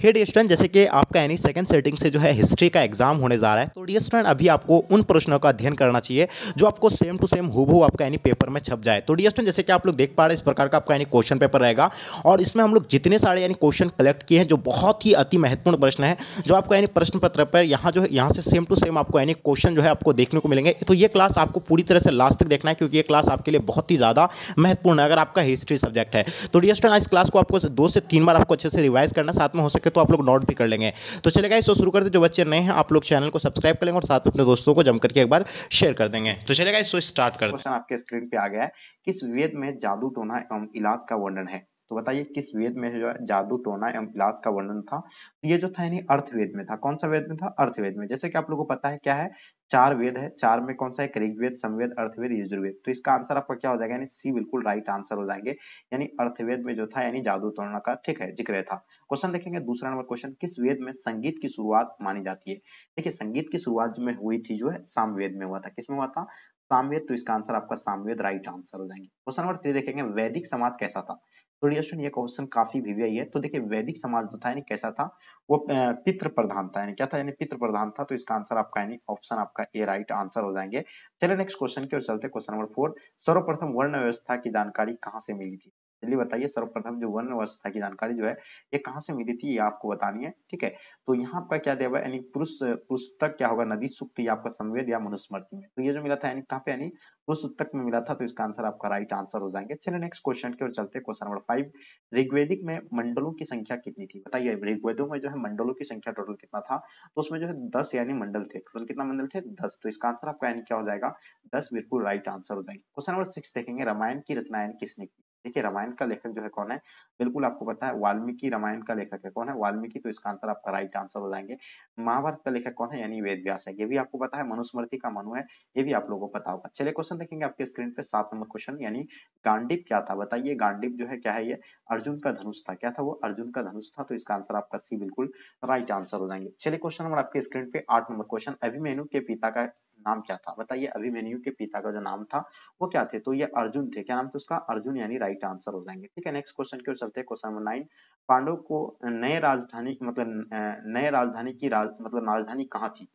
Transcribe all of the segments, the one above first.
हे dear student, जैसे कि आपका यानी सेकंड सेटिंग से जो है हिस्ट्री का एग्जाम होने जा रहा है, तो डियर स्टूडेंट अभी आपको उन प्रश्नों का अध्ययन करना चाहिए जो आपको सेम टू सेम हूबहू आपका यानी पेपर में छप जाए। तो डियर स्टूडेंट जैसे कि आप लोग देख पा रहे हैं, इस प्रकार का आपका यानी क्वेश्चन पेपर रहेगा और इसमें हम लोग जितने सारे यानी क्वेश्चन कलेक्ट किए हैं जो बहुत ही अति महत्वपूर्ण प्रश्न है, जो आपको यानी प्रश्न पत्र पर यहाँ जो है यहाँ से सेम टू सेम आपको यानी क्वेश्चन जो है आपको देखने को मिलेंगे। तो ये क्लास आपको पूरी तरह से लास्ट तक देखना है, क्योंकि ये क्लास आपके लिए बहुत ही ज़्यादा महत्वपूर्ण है अगर आपका हिस्ट्री सब्जेक्ट है। तो डियर स्टूडेंट इस क्लास को आपको 2 से 3 बार आपको अच्छे से रिवाइज करना, साथ में हो सके तो आप लोग नोट भी कर लेंगे। तो चलेगा इसको शुरू करते। जो बच्चे नए हैं आप लोग चैनल को सब्सक्राइब कर लेंगे और साथ में अपने दोस्तों को जम करके एक बार शेयर कर देंगे। तो चलेगा इसको स्टार्ट करते हैं। क्वेश्चन आपके स्क्रीन पे आ गया है। किस वेद में जादू टोना एवं इलाज का वर्णन है? तो बताइए किस वेद में जो है जादू टोना एवं इलाज का वर्णन था? तो ये जो था यानी अर्थवेद में था। कौन सा वेद में था? अर्थवेद में। जैसे कि आप लोगों को पता है क्या है, चार वेद है। चार में कौन सा है? ऋग्वेद, समवेद, अर्थवेद, यजुर्वेद। तो इसका आंसर आपका क्या हो जाएगा? यानी सी बिल्कुल राइट आंसर हो जाएंगे। यानी अर्थवेद में जो था यानी जादू टोना का ठीक है जिक्र था। क्वेश्चन देखेंगे दूसरा नंबर क्वेश्चन, किस वेद में संगीत की शुरुआत मानी जाती है? देखिए संगीत की शुरुआत में हुई थी जो है सामवेद में हुआ था। किसमें हुआ था? सामवेद। तो इसका आंसर आपका सामवेद राइट आंसर हो जाएंगे। क्वेश्चन नंबर 3 देखेंगे, वैदिक समाज कैसा था? तो डियर ये क्वेश्चन काफी वीवीआई है। तो देखिए वैदिक समाज जो था यानी कैसा था, वो पितृ प्रधान था। यानी क्या था? यानी पितृ प्रधान था। तो इसका आंसर आपका यानी ऑप्शन आपका ए राइट आंसर हो जाएंगे। चलिए नेक्स्ट क्वेश्चन की ओर चलते। क्वेश्चन नंबर 4, सर्वप्रथम वर्ण व्यवस्था की जानकारी कहाँ से मिली थी? जल्दी बताइए, सर्वप्रथम जो वर्ण व्यवस्था की जानकारी जो है ये कहाँ से मिली थी, ये आपको बतानी है। ठीक है, तो यहाँ आपका क्या दिया हुआ है, यानी पुरुष पुरुष तक क्या होगा, नदी सूक्त या आपका संवेद या मनुस्मृति में। तो ये जो मिला था यानी कहाँ पे, यानी पुरुष तक में मिला था। तो इसका आंसर आपका राइट आंसर हो जाएंगे। चलिए नेक्स्ट क्वेश्चन की ओर चलते हैं। क्वेश्चन नंबर 5, ऋग्वेदिक में मंडलों की संख्या कितनी थी? बताइए ऋग्वेदों में जो है मंडलों की संख्या टोटल कितना था? तो उसमें जो है 10 यानी मंडल थे। टोटल कितना मंडल थे? 10। तो इसका आंसर आपका यानी क्या हो जाएगा? 10 बिल्कुल राइट आंसर हो जाएंगे। क्वेश्चन नंबर 6 देखेंगे, रामायण की रचना यानी किसने की? देखिए रामायण का लेखक जो है कौन है? बिल्कुल आपको पता है वाल्मीकि रामायण का लेखक है। कौन है? वाल्मीकि। तो इसका आंसर आपका राइट आंसर हो जाएंगे। महाभारत का लेखक कौन है? यानी वेद व्यास है। ये भी आपको पता है। मनुस्मृति का मनु है, ये भी आप लोगों को पता होगा। चलिए क्वेश्चन देखेंगे आपके स्क्रीन पे 7 नंबर क्वेश्चन, यानी गांडीव क्या था? बताइए गांडीव जो है क्या है? ये अर्जुन का धनुष था। क्या था वो? अर्जुन का धनुष था। तो इसका आंसर आपका सी बिल्कुल राइट आंसर हो जाएंगे। चलिए क्वेश्चन नंबर आपके स्क्रीन पे 8 नंबर क्वेश्चन, अभिमन्यु के पिता का नाम क्या था? बताइए अभिमन्यु के पिता का जो नाम था वो क्या थे? तो ये अर्जुन थे। क्या नाम था उसका? अर्जुन, यानी राइट आंसर हो जाएंगे। ठीक है, नेक्स्ट क्वेश्चन की ओर चलते हैं। क्वेश्चन नंबर 9, पांडव को नए राजधानी मतलब नए राजधानी की मतलब राजधानी कहाँ थी?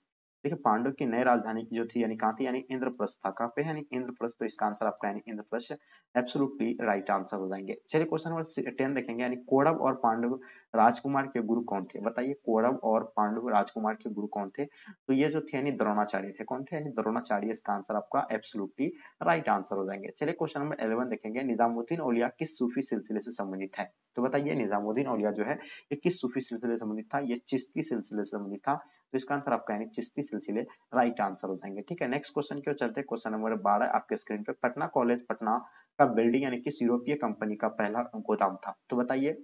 देखिए पांडव की नई राजधानी की जो थी यानी कहाँ थी? यानी इंद्रप्रस्थ था। कहाँ पे? यानी इंद्रप्रस्थ। तो इसका आंसर आपका यानी इंद्रप्रस्थ एब्सोल्युटली राइट आंसर हो जाएंगे। चलिए क्वेश्चन नंबर 10 देखेंगे, यानी कौरव और पांडव राजकुमार के गुरु कौन थे? बताइए कौरव और पांडव राजकुमार के गुरु कौन थे? तो ये जो थे यानी द्रोणाचार्य थे। कौन थे? यानी द्रोणाचार्य। इसका आंसर आपका एब्सोल्युटली राइट आंसर हो जाएंगे। चलिए क्वेश्चन नंबर 11 देखेंगे, निजामुद्दीन औलिया किस सूफी सिलसिले से संबंधित है? तो बताइए निजामुद्दीन औलिया जो है ये किस सूफी सिलसिले से संबंधित था? ये चिश्ती सिलसिले से संबंधित था। तो इसका आंसर आपका यानी चिश्ती सिलसिले राइट आंसर हो जाएंगे। ठीक है, नेक्स्ट क्वेश्चन की ओर चलते हैं। क्वेश्चन नंबर 12 आपके स्क्रीन पे, पटना कॉलेज पटना का बिल्डिंग यानी किस यूरोपीय कंपनी का पहला गोदाम था? तो बताइए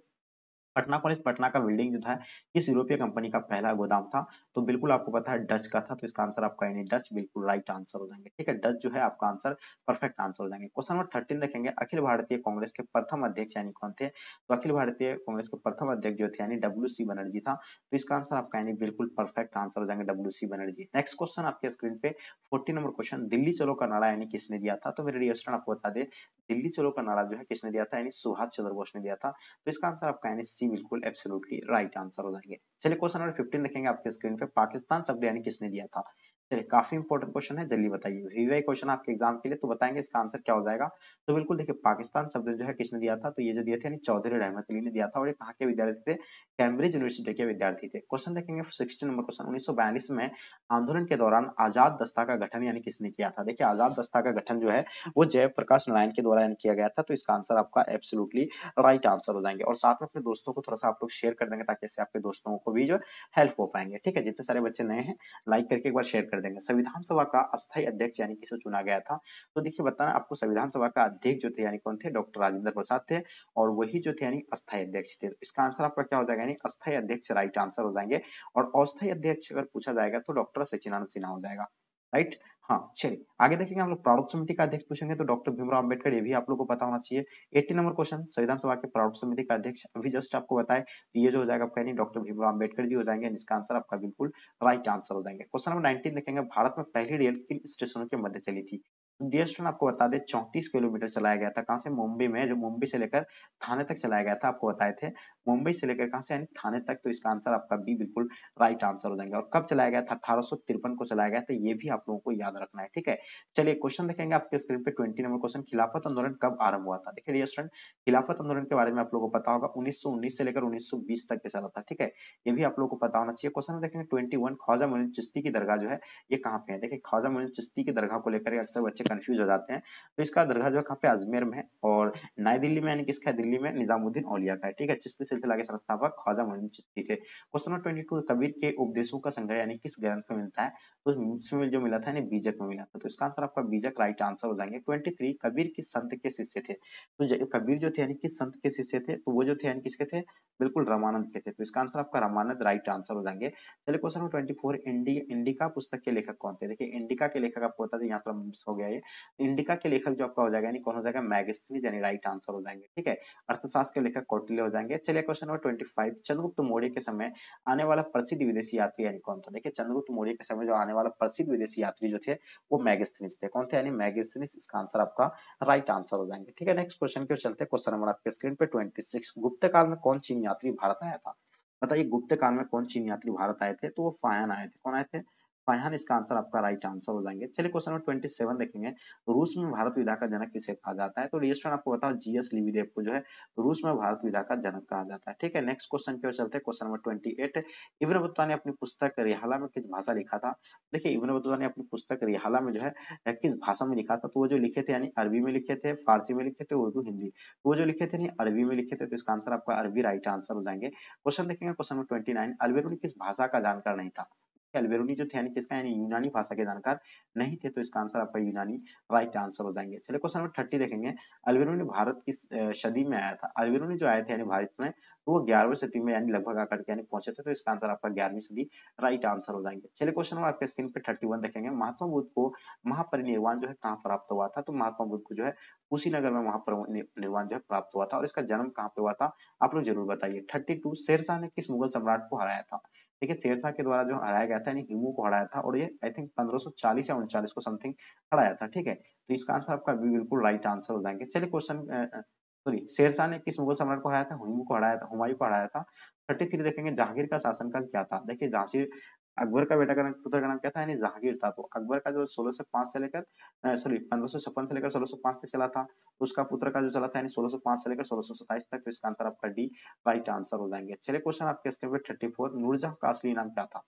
पटना कॉलेज पटना का बिल्डिंग जो था किस यूरोपीय कंपनी का पहला गोदाम था? तो बिल्कुल आपको पता है डच का था। तो इसका आंसर आपका यानी डच बिल्कुल राइट आंसर हो जाएंगे। ठीक है, डच जो है आपका आंसर परफेक्ट आंसर हो जाएंगे। क्वेश्चन नंबर 13 देखेंगे, अखिल भारतीय कांग्रेस के प्रथम अध्यक्ष यानी कौन थे? तो अखिल भारतीय कांग्रेस के प्रथम अध्यक्ष जो थे यानी डब्ल्यू सी बनर्जी था। तो इसका आंसर आपका यानी बिल्कुल परफेक्ट आंसर हो जाएंगे W C Banerjee. Next question आपके स्क्रीन पे 14 नंबर क्वेश्चन, दिल्ली चलो का नारा यानी किसने दिया था? तो मेरे डियर स्टूडेंट आपको बता दे, दिल्ली चलो का नारा जो है किसने दिया था? यानी सुभाष चंद्र बोस ने दिया था। तो इसका आंसर आपका यानी सी बिल्कुल एब्सोल्युटली राइट आंसर हो जाएंगे। चलिए क्वेश्चन नंबर 15 देखेंगे आपके स्क्रीन पे, पाकिस्तान शब्द यानी किसने दिया था? चलिए काफी इंपॉर्टेंट क्वेश्चन है, जल्दी बताइए। वीवीआई क्वेश्चन आपके एग्जाम के लिए, तो बताएंगे इसका आंसर क्या हो जाएगा। तो बिल्कुल देखिए पाकिस्तान शब्द जो है किसने दिया था? तो ये जो दिए थे यानी चौधरी रहमत अली ने दिया था। और ये कहाँ के विद्यार्थी थे? कैम्ब्रिज यूनिवर्सिटी के विद्यार्थी थे। क्वेश्चन देखेंगे 16 नंबर क्वेश्चन, 1942 में आंदोलन के दौरान आजाद दस्ता का गठन यानी किसने किया था? देखिए आजाद दस्ता का गठन जो है वो जयप्रकाश नारायण के द्वारा किया गया था। तो इसका आंसर आपका एब्सोल्युटली राइट आंसर हो जाएंगे। और साथ में अपने दोस्तों को थोड़ा सा आप लोग शेयर कर देंगे ताकि इससे आपके दोस्तों को भी जो हेल्प हो पाएंगे। ठीक है, जितने सारे बच्चे नए हैं लाइक करके एक बार शेयर कर देंगे। संविधान सभा का अस्थायी अध्यक्ष यानी किसे चुना गया था? तो देखिए बताना आपको, संविधान सभा का अध्यक्ष जो थे यानी कौन थे? डॉक्टर राजेंद्र प्रसाद थे। और वही जो थे यानी अस्थायी अध्यक्ष थे। इसका आंसर आपका क्या हो जाएगा? यानी अस्थायी अध्यक्ष राइट आंसर हो जाएंगे। और अस्थायी अध्यक्ष अगर पूछा जाएगा तो डॉक्टर सच्चिदानंद सिन्हा हो जाएगा। राइट, हाँ चलिए आगे देखेंगे हम लोग। प्रारूप समिति का अध्यक्ष पूछेंगे तो डॉक्टर भीमराव अंबेडकर, ये भी आप लोग को पता होना चाहिए। 80 नंबर क्वेश्चन, संविधान सभा के प्रारूप समिति का अध्यक्ष अभी जस्ट आपको बताए, ये जो हो जाएगा आपका डॉक्टर भीमराव अंबेडकर जी हो जाएंगे। इसका आंसर आपका बिल्कुल राइट आंसर हो जाएंगे। क्वेश्चन नंबर 19 देखेंगे, भारत में पहली रेल किन स्टेशनों के मध्य चली थी? डियर स्टूडेंट आपको बता दें 34 किलोमीटर चलाया गया था, कहाँ से? मुंबई में, जो मुंबई से लेकर थाने तक चलाया गया था, आपको बताए थे मुंबई से लेकर कहाँ से, यानी थाने तक। तो इसका आंसर आपका बी बिल्कुल राइट आंसर हो जाएंगे। और कब चलाया गया था? 1853 को चलाया गया था, ये भी आप लोगों को याद रखना है, ठीक है। चलिए क्वेश्चन देखेंगे आपके स्क्रीन पे 20 नंबर क्वेश्चन, खिलाफत आंदोलन कब आरंभ हुआ था? देखिए डियर स्टूडेंट, खिलाफत आंदोलन के बारे में आप लोगों को पता होगा 1919 से लेकर 1920 तक के चला था, ठीक है। ये भी आप लोगों को पता होना चाहिए। क्वेश्चन में देखेंगे 21, ख्वाजा मोइनुद्दीन चिश्ती की दरगाह जो है ये कहाँ पे है? देखिए ख्वाजा मोइनुद्दीन चिश्ती की दरगाह को लेकर अक्सर बच्चे कंफ्यूज हो जाते हैं। तो इसका दरगाह जो है कहाँ पे? अजमेर में है। और नई दिल्ली में, यानी किसका है? दिल्ली में निजामुद्दीन औलिया का है, ठीक है। चिश्ती सिलसिला के संस्थापक ख्वाजा मोइनुद्दीन चिश्ती थे। क्वेश्चन नंबर 22, कबीर के उपदेशों का संग्रह यानी किस ग्रंथ में मिलता है? तो इसमें जो मिला था यानी बीजक में मिला था। तो इसका आंसर आपका बीजक राइट आंसर हो जाएंगे। 23, कबीर किस संत के शिष्य थे? तो कबीर जो थे यानी किस संत के शिष्य थे? तो वो जो थे यानी किसके थे? बिल्कुल रामानंद के थे। तो इसका आंसर आपका रामानंद राइट आंसर हो जाएंगे। चलिए क्वेश्चन नंबर 24, इंडिका पुस्तक के लेखक कौन थे? देखिए इंडिका के लेखक आपको बता दें, यहाँ पर मिस हो गया ये। इंडिका के लेखक जो आपका हो जाएगा यानी कौन हो जाएगा? मैगस्थनीज, यानी राइट आंसर हो जाएंगे, ठीक है। अर्थशास्त्र के लेखक कौटिल्य हो जाएंगे। चलिए क्वेश्चन नंबर 25, चंद्रगुप्त मौर्य के समय आने वाला प्रसिद्ध विदेशी यात्री यानी कौन था? देखिए चंद्रगुप्त मौर्य के समय जो आने वाला प्रसिद्ध विदेशी यात्री जो थे वो मैगस्थनीज थे। कौन थे? यानी मैगस्थनीज। इसका आंसर आपका राइट आंसर हो जाएंगे, ठीक है। नेक्स्ट क्वेश्चन की ओर चलते हैं। क्वेश्चन नंबर आपके स्क्रीन पे 26, गुप्त काल में कौन चीन यात्री भारत आया था? बताइए गुप्त काल में कौन चीन यात्री भारत आए थे? तो वो फायन आए थे। कौन आए थे? फायन। इसका आंसर आपका राइट आंसर हो जाएंगे। चलिए क्वेश्चन नंबर 27 देखेंगे। रूस में भारत विधा का जनक किसे कहा जाता है? तो डियर आपको बताओ जीएस लिविदेव को जो है रूस में भारत विधा का जनक कहा जाता है, ठीक है। नेक्स्ट क्वेश्चन की ओर चलते हैं। क्वेश्चन नंबर 28, इब्न बतूता ने अपनी पुस्तक रिहाला में किस भाषा लिखा था? देखिए इब्न बतूता ने अपनी पुस्तक रिहाला में जो है किस भाषा में लिखा था? तो वो जो लिखे थे यानी अरबी में लिखे थे, फारसी में लिखे थे, उर्दू, हिंदी। तो वो जो लिखे थे यानी अरबी में लिखे थे। तो इसका आंसर आपका अरबी राइट आंसर हो जाएंगे। क्वेश्चन देखेंगे क्वेश्चन नंबर 29, अल्बेरुनी किस भाषा का जानकार नहीं था? अल्बेरुनी जो थे यानी किसका, यानी यूनानी भाषा के जानकार नहीं थे। तो इसका आंसर आपका यूनानी राइट आंसर हो जाएंगे। चलिए क्वेश्चन नंबर 30 देखेंगे। अल्बेरुनी भारत किस सदी में आया था? अल्बेरुनी जो आए थे यानी भारत में, तो वो 11वीं सदी में यानी लगभग आकर के यानी पहुंचे थे। तो इसका आंसर आपका 11वीं सदी राइट आंसर हो जाएंगे। चलिए क्वेश्चन नंबर आपके स्क्रीन पे 31 देखेंगे। महात्मा बुद्ध को महापरिनिर्वाण जो है कहाँ प्राप्त हुआ था? तो महात्मा बुद्ध को जो है कुशीनगर में महापरिनिर्वाण जो है प्राप्त हुआ था। और इसका जन्म कहाँ पे हुआ था? आप लोग जरूर बताइए। 32, शेरशाह ने किस मुगल सम्राट को हराया था? देखिए शेरशाह के द्वारा जो हराया गया था यानी हिमू को हराया था। और ये आई थिंक 1540 या 39 को समथिंग हराया था, ठीक है। तो इसका आंसर आपका बी बिल्कुल राइट आंसर हो जाएंगे। चलिए क्वेश्चन सॉरी, शेरशाह ने किस मुगल सम्राट को हराया था? हुमायूं को हराया था, हुमायूं को हराया था। 33 देखेंगे। जहांगीर का शासनकाल क्या था? देखिए जहांगीर अकबर का बेटा का नाम, पुत्र का नाम क्या था? यानी जहांगीर था। तो अकबर का जो 1605 से लेकर सॉरी 1556 से लेकर 1605 तक चला था। तो उसका पुत्र का जो चला था यानी 1605 से लेकर 1627 तक। तो इसका आंसर आपका डी राइट आंसर हो जाएंगे। चलिए क्वेश्चन आपके स्क्रीन पे 34, नूरजहां का असली नाम क्या था?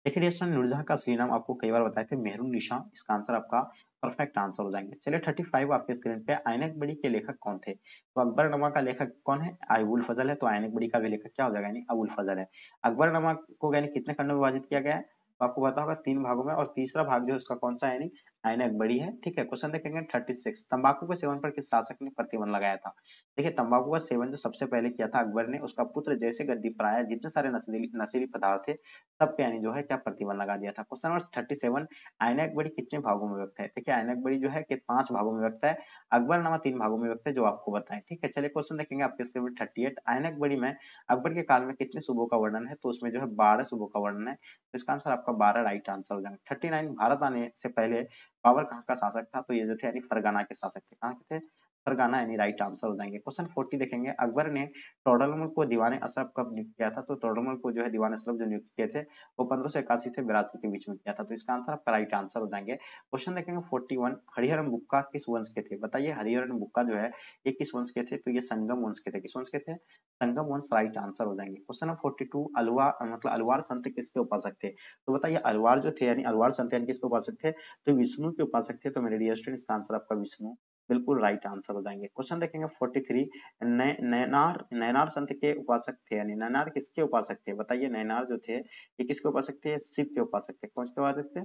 देखिए डियर नूरजहां का असली नाम आपको कई बार बताए थे, मेहरुन्निसा। इसका आंसर आपका परफेक्ट आंसर हो जाएंगे। चलिए 35 आपके स्क्रीन पे, आइनक बड़ी के लेखक कौन थे? तो अकबरनामा का लेखक कौन है? अबुल फजल है। तो आइनक बड़ी का भी लेखक क्या हो जाएगा? यानी अबुल फजल है। अकबरनामा को यानी कितने खंडों में विभाजित किया गया है? तो आपको पता होगा 3 भागों में। और तीसरा भाग जो है उसका कौन सा है? यानी आइनक बड़ी है, ठीक है। क्वेश्चन देखेंगे 36, तंबाकू के सेवन पर किस शासक ने प्रतिबंध लगाया था? देखिए तंबाकू का सेवन जो सबसे पहले किया था अकबर ने, उसका पुत्र जैसे गद्दी पर आया, जितने सारे नशीली नशीली पदार्थ थे सब पे यानी जो है क्या प्रतिबंध लगा दिया था। क्वेश्चन नंबर 37, आइनक बड़ी कितने भागों में व्यक्त है? देखिए आइनक बड़ी जो है कि 5 भागों में व्यक्त है। अकबरनामा 3 भागों में व्यक्त है, जो आपको बताएं, ठीक है। चलिए क्वेश्चन देखेंगे आपके स्क्रीन में 38, आइनक बड़ी में अकबर के काल में कितने सूबों का वर्णन है? तो उसमें जो है 12 सूबों का वर्णन है। तो इसका आंसर आपका 12 राइट आंसर हो जाएगा। 39, भारत आने से पहले बाबर कहाँ का शासक था? तो ये जो थे यानी फरगाना के शासक थे। कहाँ के थे? फरगाना, यानी राइट आंसर हो जाएंगे। क्वेश्चन 40 देखेंगे। अकबर ने टोडरमल को दीवान अशरफ कब नियुक्त किया था? तो टोडरमल को जो है दीवान अशरफ जो नियुक्त किए थे वो 1581 से 82 के बीच में किया था। तो इसका आंसर आपका राइट आंसर हो जाएंगे। क्वेश्चन देखेंगे 41, हरिहरन बुक्का किस वंश के थे? बताइए हरिहरन बुक्का जो है ये किस वंश के थे? तो ये संगम वंश के थे। किस वंश के थे? संगम वंश, राइट आंसर हो जाएंगे। क्वेश्चन नंबर 42, अलवा मतलब अलवार संत किसके उपासक थे? तो बताइए अलवार जो थे यानी अलवार संत यानी किसके उपासक थे? तो विष्णु के उपासक थे। तो मेरे डियर स्टूडेंट इसका आंसर आपका विष्णु बिल्कुल राइट आंसर हो जाएंगे। क्वेश्चन देखेंगे 43, नैनार नैनार संत के उपासक थे, यानी नैनार किसके उपासक थे? बताइए नैनार जो थे ये किसके उपासक थे? शिव के उपासक थे। कौन के उपासक थे?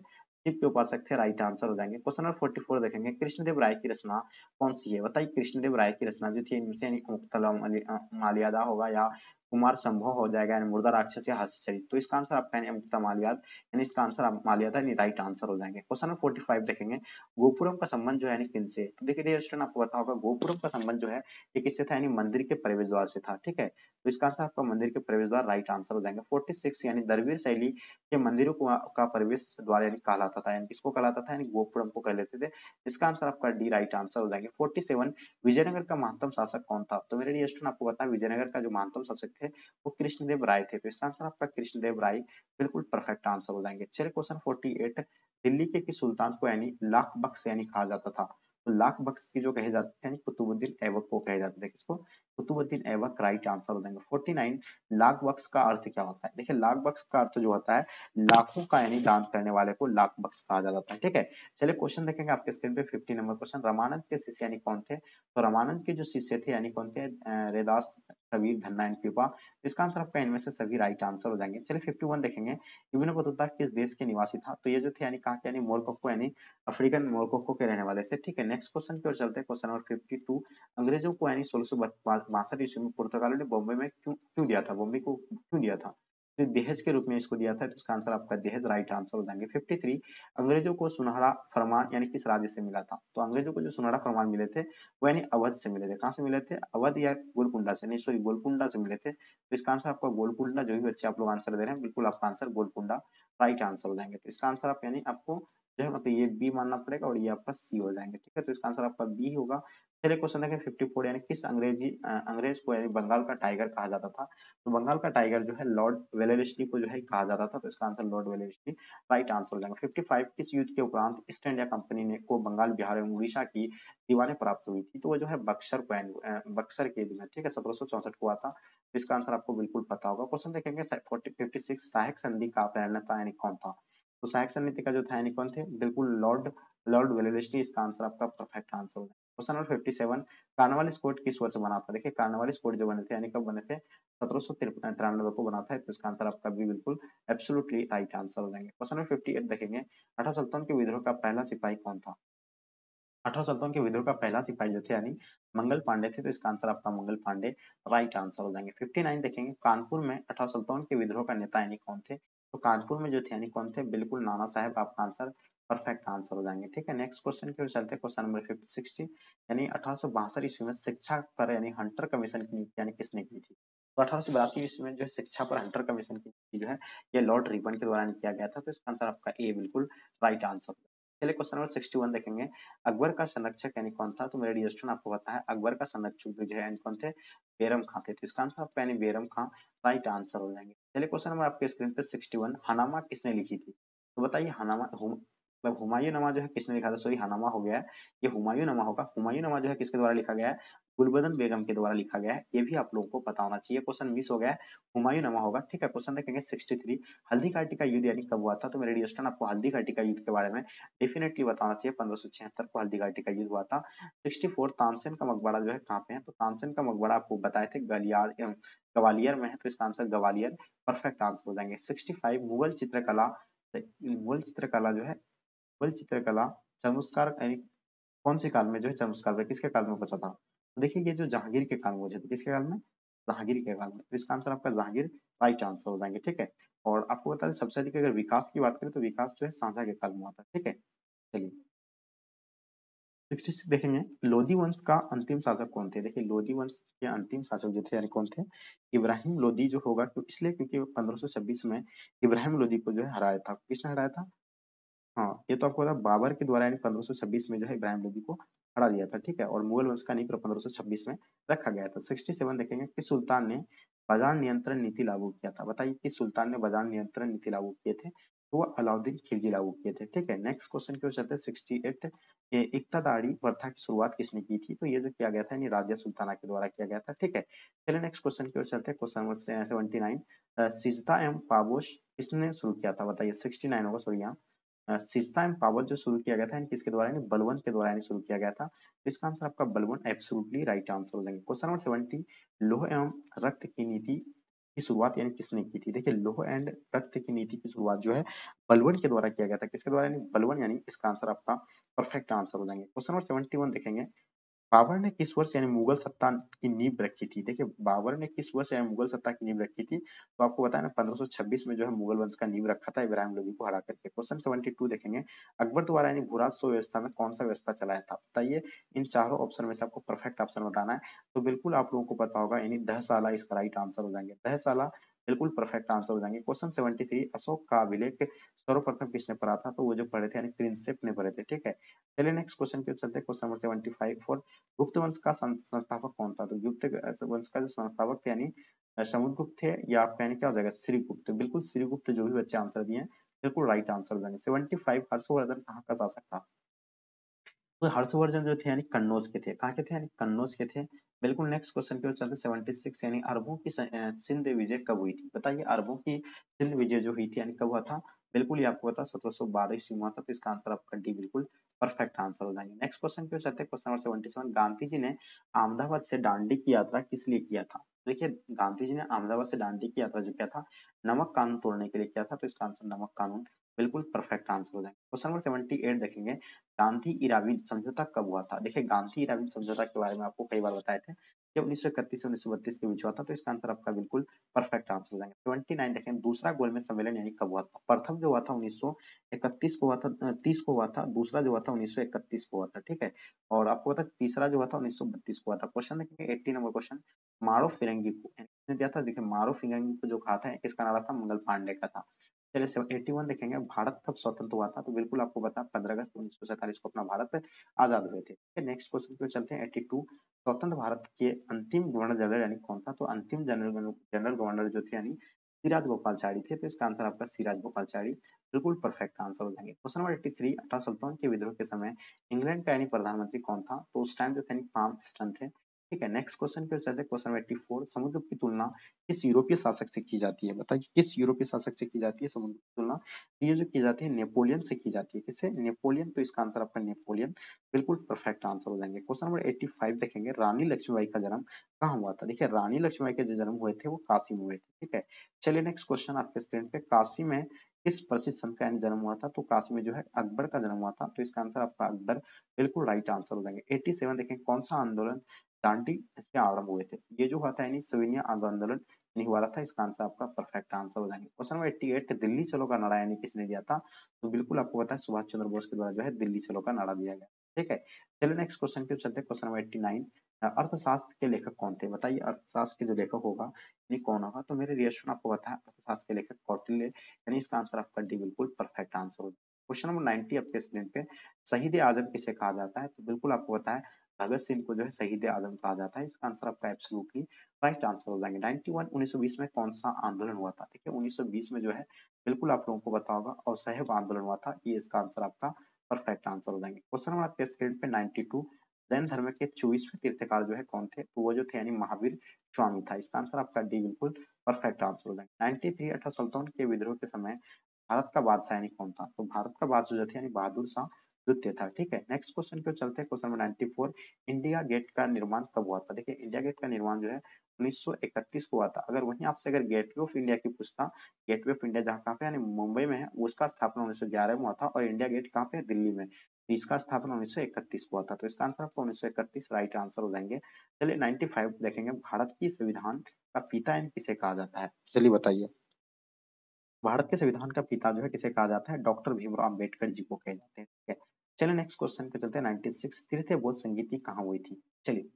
शिव के उपासक थे, राइट आंसर हो जाएंगे। क्वेश्चन नंबर 44 देखेंगे। कृष्णदेव राय की रचना कौन सी है? बताइए कृष्णदेव राय की रचना जो थी इनमें से, यानी मुक्तलम मालियादा होगा या कुमार संभव हो जाएगा, यानी मुर्दा राक्षस या हास्य चरित। तो इसका आंसर आपका मुक्ता मालियाद, यानी इसका आंसर आप मालियादा यानी राइट आंसर हो जाएंगे। क्वेश्चन नंबर 45 देखेंगे। गोपुरम का संबंध जो है यानी किनसे? तो देखिए डियर स्टूडेंट आपको पता होगा गोपुरम का संबंध जो है ये किससे था? यानी मंदिर के प्रवेश द्वार से था, ठीक है। तो इसका आंसर आपका मंदिर के प्रवेश द्वार राइट आंसर हो जाएंगे। 46 यानी द्रविड़ शैली के मंदिरों का प्रवेश द्वार यानी कहलाता था, यानी किसको कहलाता था, यानी गोपुरम को कह लेते थे। इसका आंसर आपका डी राइट आंसर हो जाएंगे। 47 विजयनगर का महत्तम शासक कौन था? तो मेरे डियर स्टूडेंट आपको पता है विजयनगर का जो महत्तम शासक थे वो कृष्णदेव राय थे। तो इसका आंसर आपका कृष्णदेव राय बिल्कुल परफेक्ट आंसर हो जाएंगे। चलिए क्वेश्चन 48, दिल्ली के किस सुल्तान को यानी लाख बख्श यानी कहा जाता था? तो लाख बख्श की जो कहे जाते थे यानी कुतुबुद्दीन ऐबक को कहे जाते थे। किसको? कुतुबुद्दीन ऐबक राइट आंसर हो जाएंगे। 49 लाख बख्श का अर्थ क्या होता है? देखिए लाख बख्श का अर्थ जो होता है लाखों का यानी दान करने वाले को लाख बख्श कहा जाता है। ठीक है, चलिए क्वेश्चन देखेंगे आपके स्क्रीन पे। 50 नंबर क्वेश्चन, रामानंद के शिष्य यानी कौन थे? तो रामानंद के जो शिष्य थे यानी कौन थे? रैदास, कबीर, धन्ना एंड कृपा। इसका आंसर आपका इनमें से सभी राइट आंसर हो जाएंगे। चलिए 51 देखेंगे, इब्न बतूता किस देश के निवासी था? तो ये जो थे यानी कहा यानी मोरक्को यानी अफ्रीकन मोरक्को के रहने वाले थे। ठीक है, नेक्स्ट क्वेश्चन की ओर चलते हैं। क्वेश्चन नंबर 52, अंग्रेजों को यानी 1662 ईस्वी में पुर्तगालियों ने बॉम्बे में क्यों क्यों दिया था? बॉम्बे को क्यों दिया था? तो दहेज के रूप में इसको दिया था। तो इसका आंसर आपका दहेज राइट आंसर हो जाएंगे। 53, अंग्रेजों को सुनहरा फरमान यानी किस राज्य से मिला था? तो अंग्रेजों को जो सुनहरा फरमान मिले थे वो यानी अवध से मिले थे। कहाँ से मिले थे? अवध या गोलकुंडा से, नहीं सॉरी गोलकुंडा से मिले थे। तो इसका आंसर आपका गोलकुंडा, जो भी बच्चे आप लोग आंसर दे रहे हैं बिल्कुल आपका आंसर गोलकुंडा राइट आंसर हो जाएंगे। तो इसका आंसर आप यानी आपको जो है मतलब ये बी मानना पड़ेगा और ये आपका सी हो जाएंगे। ठीक है, तो इसका आंसर आपका बी होगा। चलिए क्वेश्चन देखें 54, यानी किस अंग्रेज को यानी बंगाल का टाइगर कहा जाता था? तो बंगाल का टाइगर जो है लॉर्ड वेलेस्ली को जो है कहा जाता था। तो इसका answer Lord Wellesley right answer हो जाएगा। 55, किस युद्ध के उपरांत ईस्ट इंडिया कंपनी ने को बंगाल, बिहार एवं उड़ीसा की दीवारें प्राप्त हुई थी? तो वो जो है बक्सर को बक्सर के युद्ध में, ठीक है, 1764 को हुआ था। तो इसका आंसर आपको बिल्कुल पता होगा। क्वेश्चन देखेंगे 56, सहायक संधि का प्रणेता यानी कौन था? तो सहायक समिति का जो था यानी कौन थे? बिल्कुल लॉर्ड लॉर्ड वेलेस्ली। इसका आंसर आपका परफेक्ट आंसर होगा। क्वेश्चन नंबर 57, कार्नवालिस कोड किस वर्ष बना था? देखिए कार्नवालिस कोड जो बने थे यानी कब बने थे? 1793 को बना था। तो इसका आंसर आपका भी बिल्कुल एब्सोल्युटली राइट आंसर हो जाएंगे। क्वेश्चन नंबर 58 देखेंगे, 18 सुल्तान के विद्रोह का पहला सिपाही कौन था? 18 सुल्तान के विद्रोह का पहला सिपाही जो थे यानी मंगल पांडे थे। तो इसका आंसर आपका मंगल पांडे राइट आंसर हो जाएंगे। 59 देखेंगे, कानपुर में 18 सुल्तान के विद्रोह का नेता यानी कौन थे? तो कानपुर में जो थे यानी कौन थे? बिल्कुल नाना साहब आपका आंसर परफेक्ट आंसर हो जाएंगे। ठीक है, नेक्स्ट क्वेश्चन की ओर चलते हैं। क्वेश्चन नंबर 60, यानी 1862 ईस्वी में शिक्षा पर यानी हंटर कमीशन की नियुक्ति यानी किसने की थी? तो 1882 ईस्वी में जो शिक्षा पर हंटर कमीशन की नियुक्ति जो है ये लॉर्ड रिबन के द्वारा किया गया था। तो इसका आंसर आपका ए बिल्कुल राइट आंसर। चलिए क्वेश्चन नंबर 61 देखेंगे, अकबर का संरक्षक यानी कौन था? तो मेरे डियर स्टूडेंट आपको पता है अकबर का संरक्षक जो है यानी कौन थे? बेरम खां थे। तो इसका आंसर आपका यानी बेरम खां राइट आंसर हो जाएंगे। चलिए क्वेश्चन नंबर आपके स्क्रीन पे 61, हनामा किसने लिखी थी? तो बताइए हनामा मतलब हुमायूं जो है किसने लिखा था? सॉरी हनामा हो गया है, ये हुमायूं होगा। हुमायूं जो है किसके द्वारा लिखा गया है? गुलबदन बेगम के द्वारा लिखा गया है। ये भी आप लोगों को पता होना चाहिए, क्वेश्चन मिस हो गया है। हुमायूं होगा। ठीक है, क्वेश्चन देखेंगे 63, हल्दी घाटी का युद्ध यानी कब हुआ था? तो मेरे डियर स्टूडेंट आपको हल्दी घाटी का युद्ध के बारे में डेफिनेटली बताना चाहिए। 1576 को हल्दी घाटी का युद्ध हुआ था। 64, तानसेन का मकबरा जो है कहाँ पे है? तो तानसेन का मकबरा आपको बताए थे ग्वालियर में है। तो इसका आंसर ग्वालियर परफेक्ट आंसर हो जाएंगे। 65, मुगल चित्रकला जो है मुगल चित्रकला चमत्कार यानी कौन से काल में जो है चमत्कार हुआ? किसके काल में बचा था? तो देखिए ये जो जहांगीर के काल में बचे थे, किसके काल में? जहांगीर के काल में। तो इसका आंसर आपका जहांगीर राइट आंसर हो जाएंगे। ठीक है, और आपको बता दें सबसे अधिक अगर विकास की बात करें तो विकास जो है शाहजहां के काल में हुआ था। ठीक है, चलिए 66 देखेंगे, लोधी वंश का अंतिम शासक कौन थे? देखिए लोधी वंश के अंतिम शासक जो थे यानी कौन थे? इब्राहिम लोधी जो होगा, क्यों इसलिए क्योंकि 1526 में इब्राहिम लोधी को जो है हराया था। किसने हराया था? हाँ, ये तो आपको पता बाबर के द्वारा यानी 1526 में जो है इब्राहिम लोदी को हरा दिया था। ठीक है, और मुगल वंश का नहीं 1526 में रखा गया था। 67 देखेंगे, किस सुल्तान ने बाजार नियंत्रण नीति लागू किया था? बताइए किस सुल्तान ने बाजार नियंत्रण नीति लागू किए थे? तो वो अलाउद्दीन खिलजी लागू किए थे। ठीक है, नेक्स्ट क्वेश्चन की ओर चलते हैं। 68, ये इक्तादारी प्रथा की शुरुआत किसने की थी? तो ये जो किया गया था यानी राजिया सुल्ताना के द्वारा किया गया था। ठीक है, चलिए नेक्स्ट क्वेश्चन की ओर चलते हैं। क्वेश्चन नंबर 79, सिजदा एवं पाबोश किसने शुरू किया था? बताइए 69 होगा सॉरी यहाँ। सिस्ता एंड पावर जो शुरू किया गया था किसके द्वारा यानी बलवंत के द्वारा यानी शुरू किया गया था। तो इसका आंसर आपका बलवंत एब्सोल्युटली राइट आंसर हो जाएंगे। क्वेश्चन नंबर 70, लौह एवं रक्त की नीति की शुरुआत यानी किसने की थी? देखिए लौह एंड रक्त की नीति की शुरुआत जो है बलवन के द्वारा किया गया था। किसके द्वारा? यानी बलवन, यानी इसका आंसर आपका परफेक्ट आंसर हो जाएंगे। क्वेश्चन नंबर 71 देखेंगे, बाबर ने किस वर्ष यानी मुगल सत्ता की नींव रखी थी? देखिए बाबर ने किस वर्ष यानी मुगल सत्ता की नींव रखी थी? तो आपको पता है ना 1526 में जो है मुगल वंश का नींव रखा था इब्राहिम लोदी को हरा करके। क्वेश्चन 72 देखेंगे, अकबर द्वारा यानी भूराजस्व व्यवस्था में कौन सा व्यवस्था चलाया था? बताइए, इन चारों ऑप्शन में से आपको परफेक्ट ऑप्शन बताना है। तो बिल्कुल आप लोगों को पता होगा यानी दहसाला इसका राइट आंसर हो जाएंगे। दहसाला बिल्कुल परफेक्ट आंसर हो जाएंगे। क्वेश्चन 73, अशोक का अभिलेख सर्वप्रथम किसने पढ़ा था? तो वो जो पढ़े थे यानी प्रिंसेप ने पढ़े थे, ठीक है। चलिए नेक्स्ट क्वेश्चन पे चलते हैं। क्वेश्चन नंबर 75 फॉर गुप्त वंश का संस्थापक कौन था? तो गुप्त वंश का जो संस्थापक थे यानी समुद्रगुप्त थे, या आपका यानी क्या हो जाएगा श्रीगुप्त। बिल्कुल श्रीगुप्त, जो भी बच्चे आंसर दिए हैं बिल्कुल राइट आंसर हो जाएंगे। 75, हर्षवर्धन कहाँ का शासक था? तो हर्षवर्धन जो थे यानी कन्नौज के थे। कहाँ के थे? यानी कन्नौज के थे। बिल्कुल नेक्स्ट क्वेश्चन पे चलते 76 यानी अरबों की सिंध विजय कब हुई थी? बताइए, अरबों की सिंध विजय जो हुई थी यानी कब हुआ था? बिल्कुल ये आपको पता 1712 ईस्वी में हुआ था। तो इसका आंसर आपका डी बिल्कुल परफेक्ट आंसर हो जाएंगे। नेक्स्ट क्वेश्चन पे चलते हैं। क्वेश्चन नंबर 77, गांधी जी ने अहमदाबाद से दांडी की यात्रा किस लिए किया था? देखिए गांधी जी ने अहमदाबाद से दांडी की यात्रा जो किया था नमक कानून तोड़ने के लिए किया था। तो इसका आंसर नमक कानून बिल्कुल परफेक्ट आंसर हो जाएंगे। क्वेश्चन नंबर 78 देखेंगे, गांधी इराविन समझौता कब हुआ था? देखिए गांधी इराविन समझौता के बारे में आपको कई बार बताए थे, ये 1931 से 1932 के बीच हुआ था। तो इसका आंसर आपका बिल्कुल परफेक्ट आंसर हो जाएंगे। 29 देखें, दूसरा गोलमेज सम्मेलन यानी कब हुआ था? प्रथम जो हुआ था 1931 को हुआ था, 30 को हुआ था। दूसरा जो हुआ था 1931 को हुआ था, ठीक है। और आपको पता है तीसरा जो हुआ था 1932 को हुआ था। क्वेश्चन देखेंगे 80 नंबर क्वेश्चन, मारो फिरंगी को किसने दिया था? देखिए मारो फिरंगी को जो कहा था किसका नारा था? मंगल पांडे का था। चलिए 81 देखेंगे, भारत कब स्वतंत्र हुआ था? तो बिल्कुल आपको पता है 15 अगस्त 1947 को अपना भारत आजाद हुए थे। नेक्स्ट क्वेश्चन पे चलते हैं 82, स्वतंत्र भारत के अंतिम गवर्नर जनरल यानी कौन था? तो अंतिम जनरल गवर्नर जो थे यानी सिराज गोपालचारी थे। तो इसका आंसर आपका सिराज गोपालचारी बिल्कुल परफेक्ट आंसर हो जाएंगे। क्वेश्चन नंबर 83, 1857 के विद्रोह के समय इंग्लैंड का यानी प्रधानमंत्री कौन था? तो उस टाइम जो थे पाम स्टन थे, ठीक है। नेक्स्ट क्वेश्चन पे चलते हैं। क्वेश्चन नंबर 84, समुद्र की तुलना किस यूरोपीय शासक से की जाती है? बताइए किस यूरोपीय शासक से की जाती है समुद्र की तुलना? ये जो की जाती है नेपोलियन से की जाती है। किससे? नेपोलियन। तो इसका आंसर आपका नेपोलियन बिल्कुल परफेक्ट आंसर हो जाएंगे। क्वेश्चन नंबर 85 देखेंगे, रानी लक्ष्मीबाई का जन्म कहाँ हुआ था? देखिए रानी लक्ष्मीबाई के जो जन्म हुए थे वो काशी में हुए थे, ठीक है। चलिए नेक्स्ट क्वेश्चन आपके स्क्रीन पे, काशी में किस प्रसिद्ध संत का जन्म हुआ था? तो काशी में जो है अकबर का जन्म हुआ था। तो इसका आंसर आपका अकबर बिल्कुल राइट आंसर हो जाएंगे। 87 देखें, कौन सा आंदोलन दांडी से आरंभ हुए थे? ये जो हुआ था यानी सविनय आंदोलन नहीं हुआ था। इसका आंसर आपका परफेक्ट आंसर हो जाएंगे। क्वेश्चन नंबर 88, दिल्ली चलो का नारा यानी किसने दिया था? तो बिल्कुल आपको पता है सुभाष चंद्र बोस के द्वारा जो है दिल्ली चलो का नारा दिया गया, ठीक है। चलिए नेक्स्ट क्वेश्चन पे चलते हैं। क्वेश्चन नंबर 89, अर्थशास्त्र के लेखक कौन थे? बताइए अर्थशास्त्र के जो लेखक होगा यानी कौन होगा? तो मेरे रिएक्शन आपको पता है अर्थशास्त्र के लेखक कौटिल्य, यानी इसका आंसर आपका डी बिल्कुल परफेक्ट आंसर होगा। क्वेश्चन नंबर 90 आपके स्क्रीन पे, शहीद आजम किसे कहा जाता है? तो बिल्कुल आपको पता है भगत सिंह को जो है शहीद आजम कहा जाता है। इसका आंसर आपका एब्सोल्युटली राइट आंसर हो जाएंगे। 91, 1920 में कौन सा आंदोलन हुआ था? देखिए 1920 में जो है बिल्कुल आप लोगों को पता होगा असहयोग आंदोलन हुआ था। ये इसका आंसर आपका परफेक्ट आंसर हो जाएंगे। क्वेश्चन नंबर आपके स्क्रीन पे 92, जैन धर्म के 24वें तीर्थकार जो है कौन थे? तो वो जो थे यानी महावीर स्वामी था। इसका आंसर आपका डी बिल्कुल परफेक्ट आंसर हो जाएंगे। 93, 1857 के विद्रोह के समय भारत का बादशाह यानी कौन था? तो भारत का बादशाह जो थे यानी बहादुर शाह द्वितीय था, ठीक है। नेक्स्ट क्वेश्चन पे चलते हैं। क्वेश्चन नंबर 94, इंडिया गेट का निर्माण कब हुआ था? देखिए इंडिया गेट का निर्माण जो है 1931 को हुआ था। अगर वहीं आपसे अगर गेटवे ऑफ इंडिया की पूछता, गेटवे ऑफ इंडिया जहाँ कहाँ पे यानी मुंबई में है, उसका स्थापना 1911 में हुआ था। और इंडिया गेट कहाँ पे है? दिल्ली में। तो इसका स्थापना 1931 को हुआ था। तो इसका आंसर आपको 1931 राइट आंसर हो जाएंगे। चलिए 95 देखेंगे, भारत की संविधान का पिता यानी किसे कहा जाता है? चलिए बताइए, भारत के संविधान का पिता जो है किसे कहा जाता है? डॉक्टर भीमराव अम्बेडकर जी को कहे जाते हैं, ठीक है। चलिए नेक्स्ट क्वेश्चन पे चलते हैं। 96, तृतीय बौद्ध संगीति कहाँ हुई थी? चलिए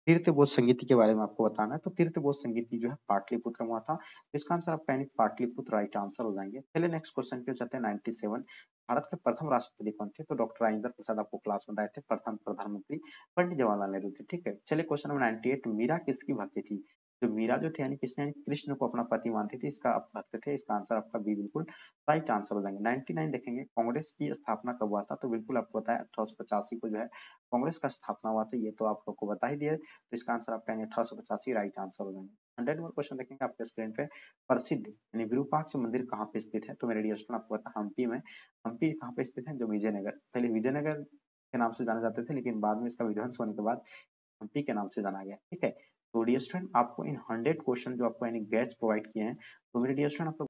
तृतीय बौद्ध संगीति के बारे में आपको बताना है। तो तृतीय बौद्ध संगीति जो है पाटलिपुत्र में हुआ था। इसका आंसर आपका यानी पाटलिपुत्र राइट आंसर हो जाएंगे। चलिए नेक्स्ट क्वेश्चन पे चलते हैं। 97, भारत के प्रथम राष्ट्रपति कौन थे? तो डॉक्टर राजेंद्र प्रसाद आपको क्लास में बताए थे। प्रथम प्रधानमंत्री पंडित जवाहरलाल नेहरू थे, ठीक है। चलिए क्वेश्चन नंबर 98, मीरा किसकी भक्ति थी? जो मीरा जो थे यानी किसने यानी कृष्ण को अपना पति मानती थी, इसका भक्त थे। इसका आंसर आपका बी बिल्कुल राइट आंसर हो जाएंगे। 99 देखेंगे, कांग्रेस की स्थापना कब हुआ था? तो बिल्कुल आपको पता है 1885 को जो है कांग्रेस का स्थापना हुआ था। ये तो आप लोग को बता ही दिया। तो इसका आंसर आपका 1885 राइट आंसर हो जाएंगे। 100 नंबर क्वेश्चन देखेंगे आपके स्क्रीन पे, प्रसिद्ध यानी विरूपाक्ष मंदिर कहाँ पे स्थित है? तो मेरे डियर स्टूडेंट आपको पता है हम्पी में। हम्पी कहाँ पे स्थित है? जो विजयनगर, पहले विजयनगर के नाम से जाने जाते थे, लेकिन बाद में इसका विध्वंस होने के बाद हम्पी के नाम से जाना गया, ठीक है। तो डियर स्टूडेंट आपको इन 100 क्वेश्चन जो आपको यानी गैस प्रोवाइड किए हैं, तो मेरे डियर स्टूडेंट आप लोग